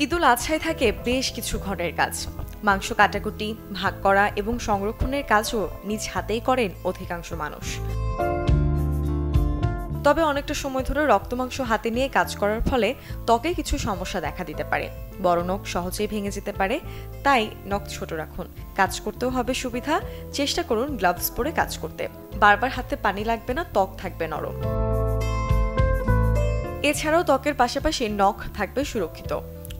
ঈদুল আজহায় থাকে বেশ কিছু ঘরের কাজ। মাংস কাটাকুটি, ভাগ করা এবং সংরক্ষণের কাজও নিজ হাতেই করেন অধিকাংশ মানুষ। তবে অনেকটা সময় ধরে রক্ত মাংস হাতে নিয়ে কাজ করার ফলে ত্বকে কিছু সমস্যা দেখা দিতে পারে। বড় নখ সহজেই ভেঙে যেতে পারে, তাই নখ ছোট রাখুন। কাজ করতেও হবে সুবিধা, চেষ্টা করুন গ্লাভস পরে কাজ করতে। বারবার হাতে পানি লাগবে না, ত্বক থাকবে নরম। এছাড়াও ত্বকের পাশাপাশি নখ থাকবে সুরক্ষিত।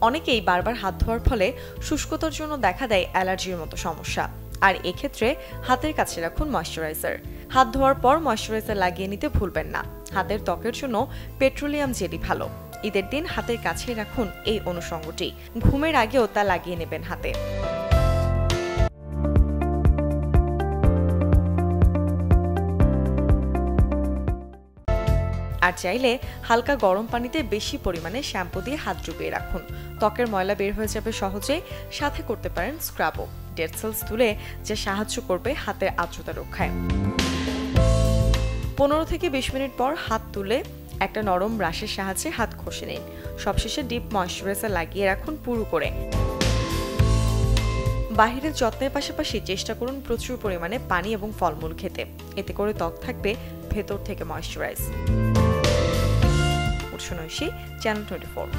অনেকেই বারবার হাত ধোয়ার ফলে শুষ্কতার জন্য দেখা দেয় অ্যালার্জির মতো সমস্যা, আর এক্ষেত্রে হাতের কাছে রাখুন ময়শ্চারাইজার। হাত ধোয়ার পর ময়শ্চারাইজার লাগিয়ে নিতে ভুলবেন না। হাতের ত্বকের জন্য পেট্রোলিয়াম জেলি ভালো। ঈদের দিন হাতের কাছে রাখুন এই অনুষঙ্গটি। ঘুমের আগেও তা লাগিয়ে নেবেন হাতে। আর চাইলে হালকা গরম পানিতে বেশি পরিমাণে শ্যাম্পু দিয়ে হাত ডুবিয়ে রাখুন। ত্বকের ময়লা বের হয়ে যাবে সহজে। সাথে করতে পারেন স্ক্রাবও, ডেড সেলস তুলে, যা সাহায্য করবে হাতের আর্দ্রতা রক্ষায়। 15 থেকে 20 মিনিট পর হাত তুলে একটা নরম ব্রাশের সাহায্যে হাত ঘষে নিন। সবশেষে ডিপ ময়শ্চারাইজার লাগিয়ে রাখুন পুরো করে। বাহিরের যত্নের পাশাপাশি চেষ্টা করুন প্রচুর পরিমাণে পানি এবং ফলমূল খেতে। এতে করে ত্বক থাকবে ভেতর থেকে ময়শ্চারাইজ। চ্যানেল 24।